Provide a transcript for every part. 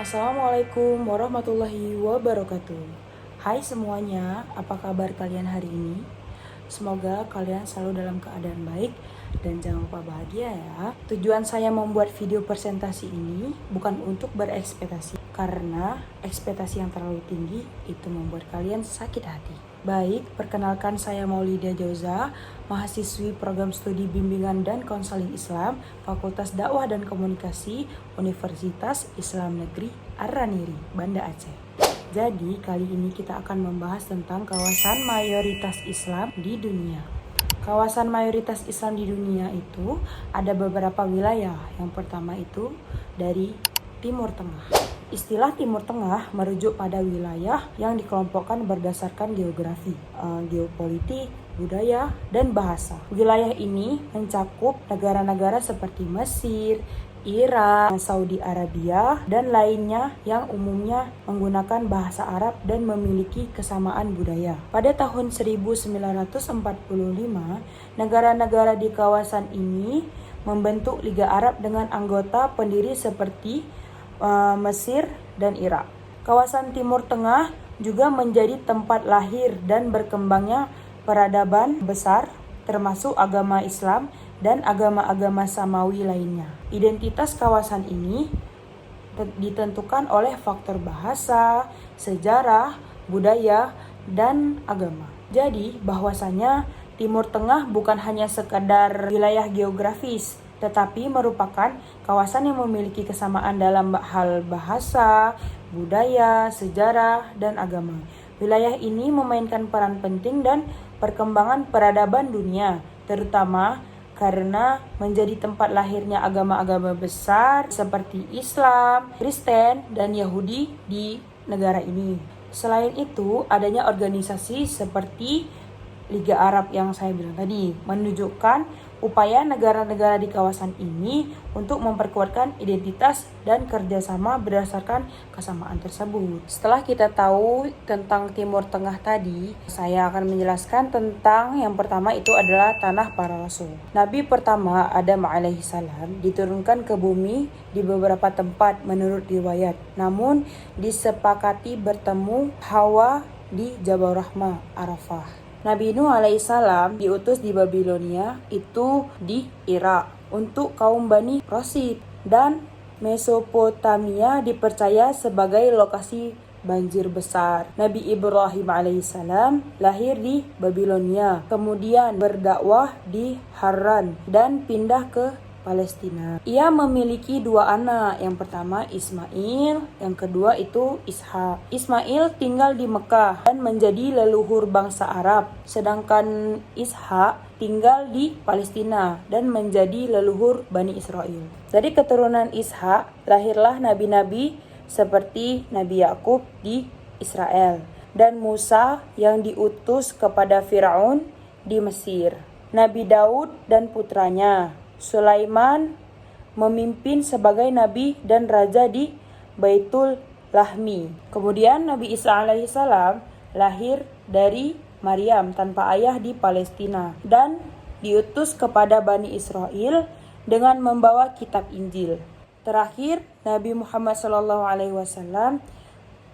Assalamualaikum warahmatullahi wabarakatuh. Hai semuanya, apa kabar kalian hari ini? Semoga kalian selalu dalam keadaan baik dan jangan lupa bahagia ya. Tujuan saya membuat video presentasi ini bukan untuk berekspektasi, karena ekspektasi yang terlalu tinggi itu membuat kalian sakit hati. Baik, perkenalkan saya Maulidia Jauza, mahasiswi program studi bimbingan dan konseling Islam, Fakultas Dakwah dan Komunikasi, Universitas Islam Negeri Ar-Raniri, Banda Aceh. Jadi, kali ini kita akan membahas tentang kawasan mayoritas Islam di dunia. Kawasan mayoritas Islam di dunia itu ada beberapa wilayah. Yang pertama itu dari Timur Tengah. Istilah Timur Tengah merujuk pada wilayah yang dikelompokkan berdasarkan geografi, geopolitik, budaya, dan bahasa. Wilayah ini mencakup negara-negara seperti Mesir, Irak, Saudi Arabia, dan lainnya yang umumnya menggunakan bahasa Arab dan memiliki kesamaan budaya. Pada tahun 1945, negara-negara di kawasan ini membentuk Liga Arab dengan anggota pendiri seperti Mesir dan Irak. Kawasan Timur Tengah juga menjadi tempat lahir dan berkembangnya peradaban besar, termasuk agama Islam dan agama-agama samawi lainnya. Identitas kawasan ini ditentukan oleh faktor bahasa, sejarah, budaya, dan agama. Jadi, bahwasanya Timur Tengah bukan hanya sekadar wilayah geografis, tetapi merupakan kawasan yang memiliki kesamaan dalam hal bahasa, budaya, sejarah, dan agama. Wilayah ini memainkan peran penting dan perkembangan peradaban dunia, terutama karena menjadi tempat lahirnya agama-agama besar seperti Islam, Kristen, dan Yahudi di negara ini. Selain itu, adanya organisasi seperti Liga Arab yang saya bilang tadi menunjukkan upaya negara-negara di kawasan ini untuk memperkuatkan identitas dan kerjasama berdasarkan kesamaan tersebut. Setelah kita tahu tentang Timur Tengah tadi, saya akan menjelaskan tentang yang pertama itu adalah tanah para rasul. Nabi pertama Adam alaihissalam diturunkan ke bumi di beberapa tempat menurut riwayat. Namun disepakati bertemu Hawa di Jabal Rahmah, Arafah. Nabi Nuh alaihissalam diutus di Babilonia, itu di Irak, untuk kaum Bani Rosid, dan Mesopotamia dipercaya sebagai lokasi banjir besar. Nabi Ibrahim alaihissalam lahir di Babilonia, kemudian berdakwah di Haran dan pindah ke Palestina. Ia memiliki dua anak, yang pertama Ismail, yang kedua itu Ishak. Ismail tinggal di Mekah dan menjadi leluhur bangsa Arab, sedangkan Ishak tinggal di Palestina dan menjadi leluhur Bani Israel. Dari keturunan Ishak lahirlah nabi-nabi seperti Nabi Yakub di Israel dan Musa yang diutus kepada Firaun di Mesir. Nabi Daud dan putranya Sulaiman memimpin sebagai nabi dan raja di Baitul Lahmi. Kemudian Nabi Isa alaihissalam lahir dari Maryam tanpa ayah di Palestina dan diutus kepada Bani Israel dengan membawa kitab Injil. Terakhir, Nabi Muhammad SAW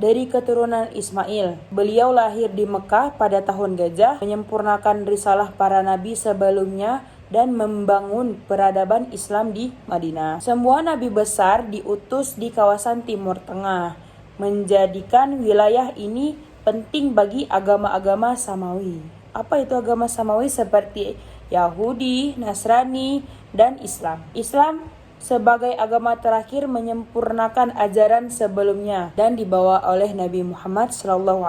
dari keturunan Ismail. Beliau lahir di Mekah pada tahun Gajah, menyempurnakan risalah para nabi sebelumnya dan membangun peradaban Islam di Madinah. Semua nabi besar diutus di kawasan Timur Tengah, menjadikan wilayah ini penting bagi agama-agama samawi. Apa itu agama samawi? Seperti Yahudi, Nasrani, dan Islam. Islam sebagai agama terakhir menyempurnakan ajaran sebelumnya dan dibawa oleh Nabi Muhammad SAW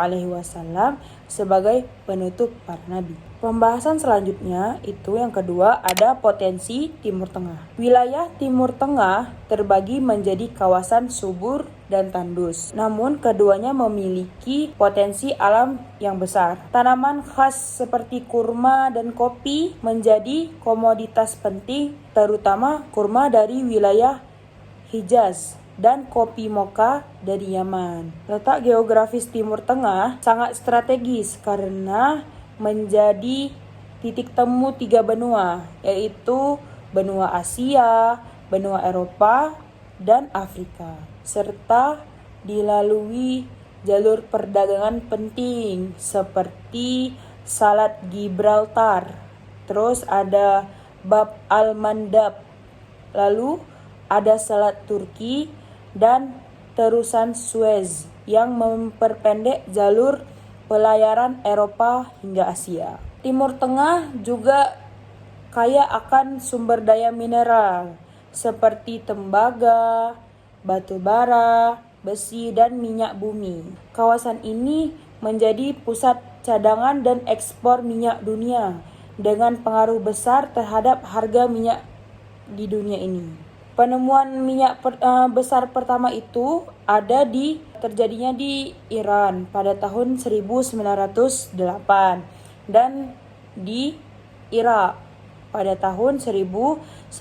sebagai penutup para nabi. Pembahasan selanjutnya itu yang kedua ada potensi Timur Tengah. Wilayah Timur Tengah terbagi menjadi kawasan subur dan tandus. Namun keduanya memiliki potensi alam yang besar. Tanaman khas seperti kurma dan kopi menjadi komoditas penting, terutama kurma dari wilayah Hijaz dan kopi mocha dari Yaman. Letak geografis Timur Tengah sangat strategis karena menjadi titik temu tiga benua, yaitu benua Asia, benua Eropa, dan Afrika, serta dilalui jalur perdagangan penting seperti Selat Gibraltar. Terus ada Bab al-Mandab. Lalu ada Selat Turki dan terusan Suez yang memperpendek jalur pelayaran Eropa hingga Asia. Timur Tengah juga kaya akan sumber daya mineral seperti tembaga, batu bara, besi, dan minyak bumi. Kawasan ini menjadi pusat cadangan dan ekspor minyak dunia dengan pengaruh besar terhadap harga minyak di dunia ini. Penemuan minyak besar pertama itu terjadinya di Iran pada tahun 1908 dan di Irak pada tahun 1927.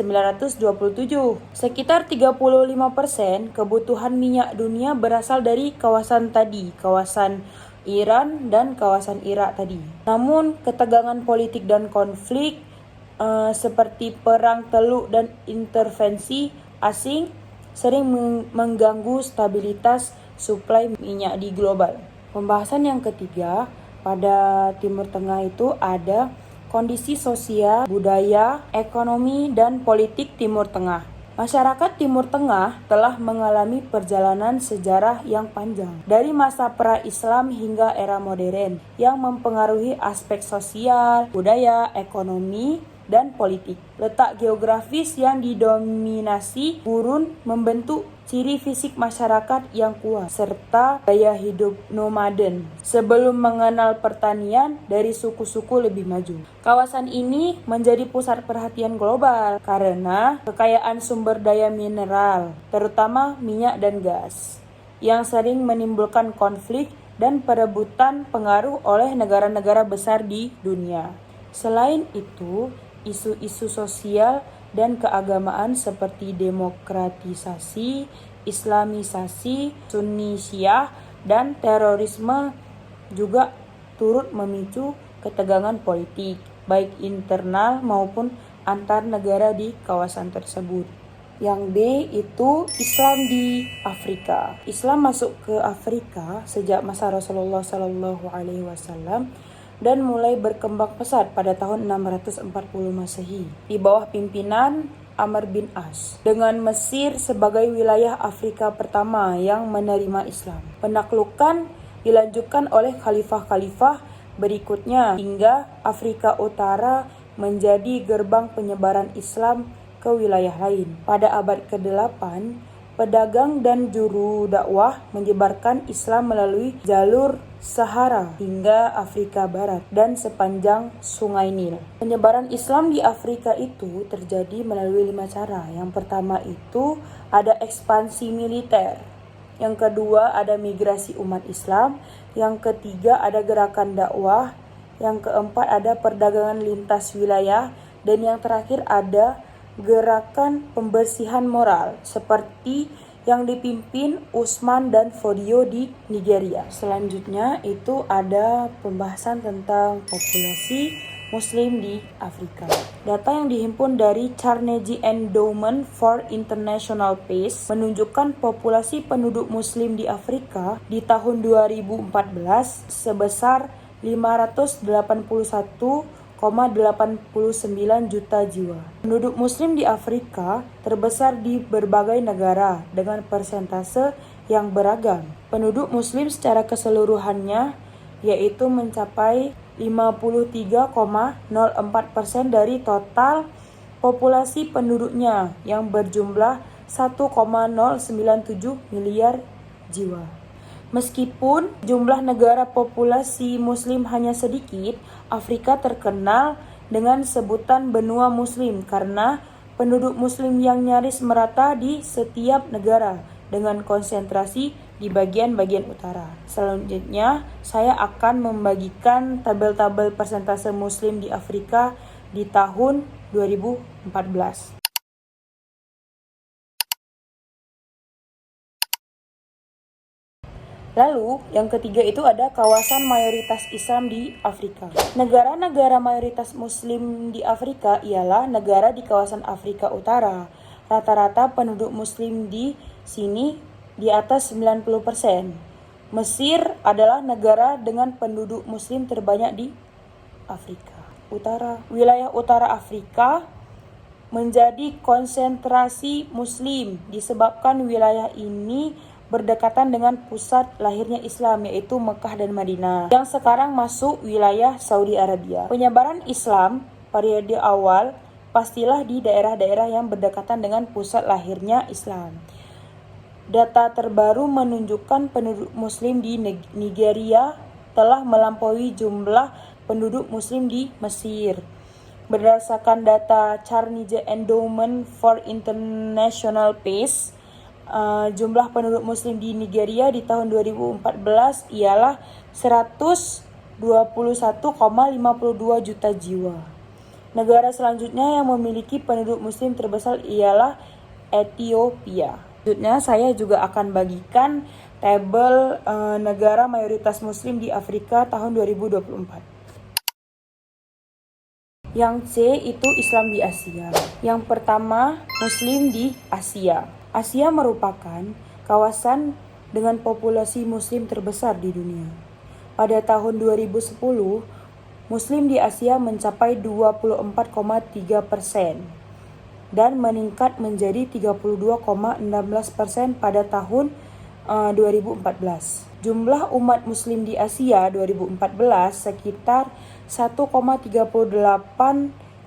Sekitar 35% kebutuhan minyak dunia berasal dari kawasan Iran dan kawasan Irak tadi. Namun ketegangan politik dan konflik seperti perang Teluk dan intervensi asing sering mengganggu stabilitas suplai minyak di global. Pembahasan yang ketiga pada Timur Tengah itu ada kondisi sosial, budaya, ekonomi, dan politik Timur Tengah. Masyarakat Timur Tengah telah mengalami perjalanan sejarah yang panjang dari masa pra-Islam hingga era modern yang mempengaruhi aspek sosial, budaya, ekonomi, dan politik. Letak geografis yang didominasi gurun membentuk ciri fisik masyarakat yang kuat serta gaya hidup nomaden sebelum mengenal pertanian dari suku-suku lebih maju. Kawasan ini menjadi pusat perhatian global karena kekayaan sumber daya mineral, terutama minyak dan gas, yang sering menimbulkan konflik dan perebutan pengaruh oleh negara-negara besar di dunia. Selain itu, isu-isu sosial dan keagamaan seperti demokratisasi, islamisasi, Sunni Syiah, dan terorisme juga turut memicu ketegangan politik, baik internal maupun antar negara di kawasan tersebut. Yang B itu Islam di Afrika. Islam masuk ke Afrika sejak masa Rasulullah SAW dan mulai berkembang pesat pada tahun 640 Masehi di bawah pimpinan Amr bin As, dengan Mesir sebagai wilayah Afrika pertama yang menerima Islam. Penaklukan dilanjutkan oleh khalifah-khalifah berikutnya hingga Afrika Utara menjadi gerbang penyebaran Islam ke wilayah lain. Pada abad ke-8, pedagang dan juru dakwah menyebarkan Islam melalui jalur Sahara hingga Afrika Barat dan sepanjang Sungai Nil. Penyebaran Islam di Afrika itu terjadi melalui 5 cara. Yang pertama itu ada ekspansi militer. Yang kedua ada migrasi umat Islam. Yang ketiga ada gerakan dakwah. Yang keempat ada perdagangan lintas wilayah. Dan yang terakhir ada gerakan pembersihan moral seperti yang dipimpin Usman dan Fodio di Nigeria. Selanjutnya itu ada pembahasan tentang populasi Muslim di Afrika. Data yang dihimpun dari Carnegie Endowment for International Peace menunjukkan populasi penduduk Muslim di Afrika di tahun 2014 sebesar 581,89 juta jiwa. Penduduk Muslim di Afrika terbesar di berbagai negara dengan persentase yang beragam. Penduduk Muslim secara keseluruhannya yaitu mencapai 53,04% dari total populasi penduduknya yang berjumlah 1,097 miliar jiwa. Meskipun jumlah negara populasi Muslim hanya sedikit, Afrika terkenal dengan sebutan benua Muslim karena penduduk Muslim yang nyaris merata di setiap negara dengan konsentrasi di bagian-bagian utara. Selanjutnya, saya akan membagikan tabel-tabel persentase Muslim di Afrika di tahun 2014. Lalu, yang ketiga itu ada kawasan mayoritas Islam di Afrika. Negara-negara mayoritas Muslim di Afrika ialah negara di kawasan Afrika Utara. Rata-rata penduduk muslim di sini di atas 90%. Mesir adalah negara dengan penduduk muslim terbanyak di Afrika Utara. Wilayah utara Afrika menjadi konsentrasi muslim disebabkan wilayah ini berdekatan dengan pusat lahirnya Islam, yaitu Mekah dan Madinah, yang sekarang masuk wilayah Saudi Arabia. Penyebaran Islam periode awal pastilah di daerah-daerah yang berdekatan dengan pusat lahirnya Islam. Data terbaru menunjukkan penduduk muslim di Nigeria telah melampaui jumlah penduduk muslim di Mesir. Berdasarkan data Carnegie Endowment for International Peace, jumlah penduduk muslim di Nigeria di tahun 2014 ialah 121,52 juta jiwa. Negara selanjutnya yang memiliki penduduk muslim terbesar ialah Ethiopia. Selanjutnya saya juga akan bagikan tabel negara mayoritas muslim di Afrika tahun 2024. Yang C itu Islam di Asia. Yang pertama, Muslim di Asia. Asia merupakan kawasan dengan populasi Muslim terbesar di dunia. Pada tahun 2010, Muslim di Asia mencapai 24,3% dan meningkat menjadi 32,16% pada tahun 2014. Jumlah umat Muslim di Asia 2014 sekitar 1,38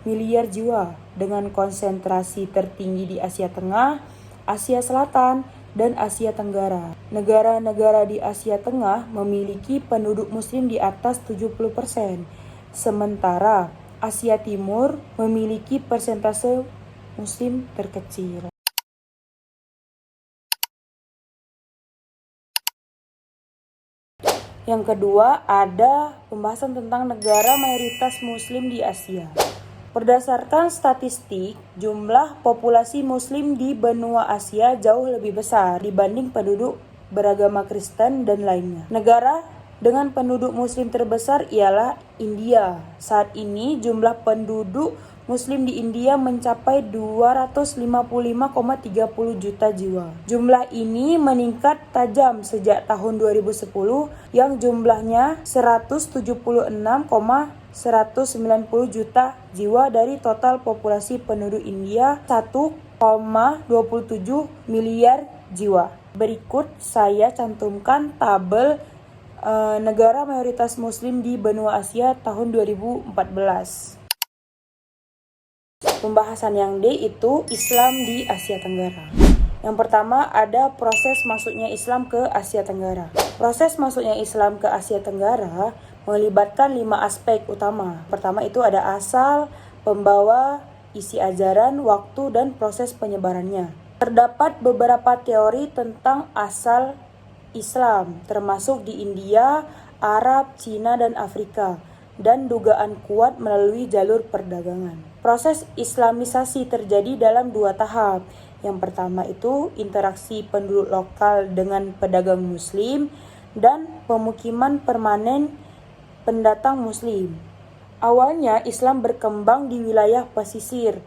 miliar jiwa dengan konsentrasi tertinggi di Asia Tengah, Asia Selatan, dan Asia Tenggara. Negara-negara di Asia Tengah memiliki penduduk muslim di atas 70%, sementara Asia Timur memiliki persentase muslim terkecil. Yang kedua, ada pembahasan tentang negara mayoritas muslim di Asia. Berdasarkan statistik, jumlah populasi muslim di benua Asia jauh lebih besar dibanding penduduk beragama Kristen dan lainnya. Negara dengan penduduk muslim terbesar ialah India. Saat ini jumlah penduduk muslim di India mencapai 255,30 juta jiwa. Jumlah ini meningkat tajam sejak tahun 2010 yang jumlahnya 176,190 juta jiwa dari total populasi penduduk India 1,27 miliar jiwa. Berikut saya cantumkan tabel negara mayoritas muslim di benua Asia tahun 2014. Pembahasan yang D itu Islam di Asia Tenggara. Yang pertama ada proses masuknya Islam ke Asia Tenggara. Proses masuknya Islam ke Asia Tenggara melibatkan 5 aspek utama. Pertama itu ada asal, pembawa, isi ajaran, waktu, dan proses penyebarannya. Terdapat beberapa teori tentang asal Islam, termasuk di India, Arab, Cina, dan Afrika, dan dugaan kuat melalui jalur perdagangan. Proses Islamisasi terjadi dalam 2 tahap. Yang pertama itu interaksi penduduk lokal dengan pedagang muslim dan pemukiman permanen pendatang muslim. Awalnya Islam berkembang di wilayah pesisir,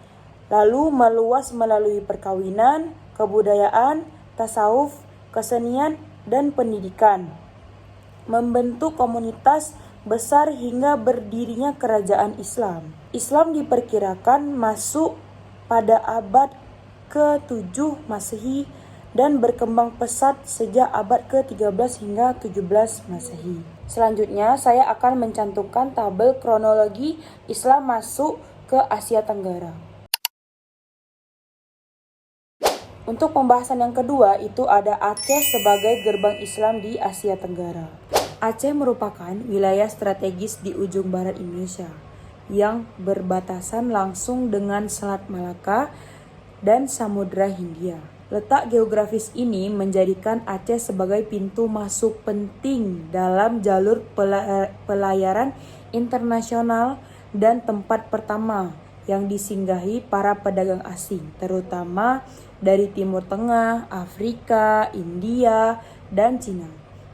lalu meluas melalui perkawinan, kebudayaan, tasawuf, kesenian, dan pendidikan, membentuk komunitas besar hingga berdirinya kerajaan Islam. Islam diperkirakan masuk pada abad ke-7 Masehi dan berkembang pesat sejak abad ke-13 hingga 17 Masehi. Selanjutnya, saya akan mencantumkan tabel kronologi Islam masuk ke Asia Tenggara. Untuk pembahasan yang kedua, itu ada Aceh sebagai gerbang Islam di Asia Tenggara. Aceh merupakan wilayah strategis di ujung barat Indonesia yang berbatasan langsung dengan Selat Malaka dan Samudra Hindia. Letak geografis ini menjadikan Aceh sebagai pintu masuk penting dalam jalur pelayaran internasional dan tempat pertama yang disinggahi para pedagang asing, terutama dari Timur Tengah, Afrika, India, dan Cina.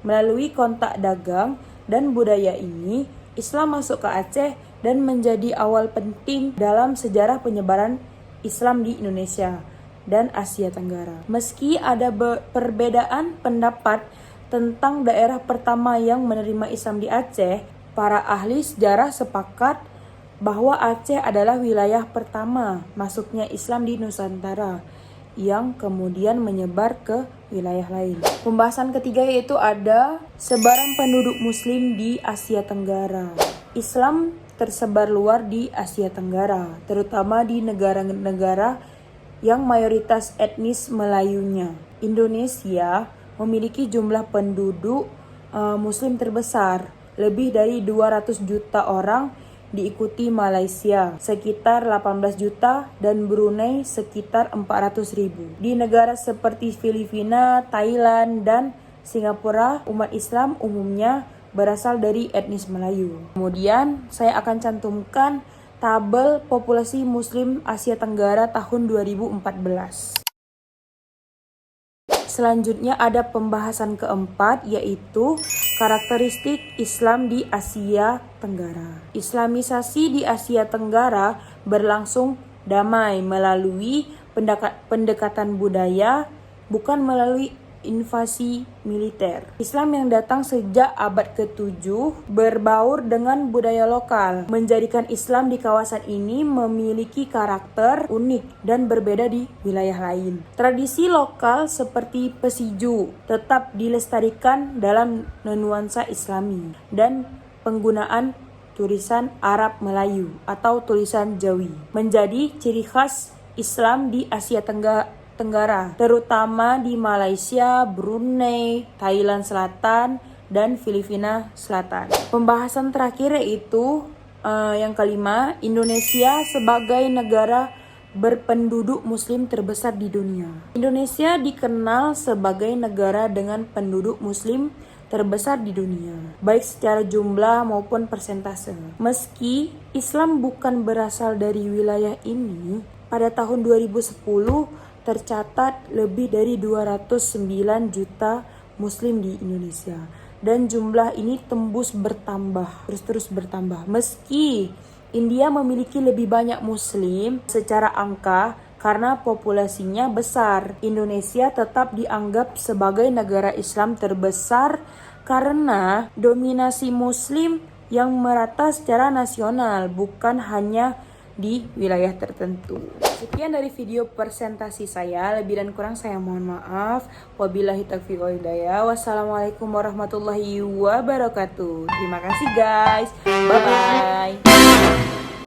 Melalui kontak dagang dan budaya ini, Islam masuk ke Aceh dan menjadi awal penting dalam sejarah penyebaran Islam di Indonesia. dan Asia Tenggara. Meski ada perbedaan pendapat tentang daerah pertama yang menerima Islam di Aceh, para ahli sejarah sepakat bahwa Aceh adalah wilayah pertama masuknya Islam di Nusantara yang kemudian menyebar ke wilayah lain. Pembahasan ketiga yaitu ada sebaran penduduk Muslim di Asia Tenggara. Islam tersebar luar di Asia Tenggara, terutama di negara-negara yang mayoritas etnis Melayunya. Indonesia memiliki jumlah penduduk Muslim terbesar, lebih dari 200 juta orang, diikuti Malaysia sekitar 18 juta dan Brunei sekitar 400 ribu. Di negara seperti Filipina, Thailand, dan Singapura, umat Islam umumnya berasal dari etnis Melayu. Kemudian saya akan cantumkan tabel populasi Muslim Asia Tenggara tahun 2014. Selanjutnya ada pembahasan keempat yaitu karakteristik Islam di Asia Tenggara. Islamisasi di Asia Tenggara berlangsung damai melalui pendekatan budaya, bukan melalui invasi militer. Islam yang datang sejak abad ke-7 berbaur dengan budaya lokal, menjadikan Islam di kawasan ini memiliki karakter unik dan berbeda di wilayah lain. Tradisi lokal seperti pesiju tetap dilestarikan dalam nuansa Islami dan penggunaan tulisan Arab Melayu atau tulisan Jawi menjadi ciri khas Islam di Asia Tenggara, terutama di Malaysia, Brunei, Thailand Selatan, dan Filipina Selatan. Pembahasan terakhir yaitu yang kelima, Indonesia sebagai negara berpenduduk Muslim terbesar di dunia. Indonesia dikenal sebagai negara dengan penduduk Muslim terbesar di dunia, baik secara jumlah maupun persentase. Meski Islam bukan berasal dari wilayah ini, pada tahun 2010 tercatat lebih dari 209 juta Muslim di Indonesia. Dan jumlah ini terus bertambah. Meski India memiliki lebih banyak Muslim secara angka karena populasinya besar, Indonesia tetap dianggap sebagai negara Islam terbesar karena dominasi Muslim yang merata secara nasional, bukan hanya di wilayah tertentu. Sekian dari video presentasi saya, lebih dan kurang saya mohon maaf. Wabillahi taufiq wal hidayah. Wassalamualaikum warahmatullahi wabarakatuh. Terima kasih guys. Bye bye.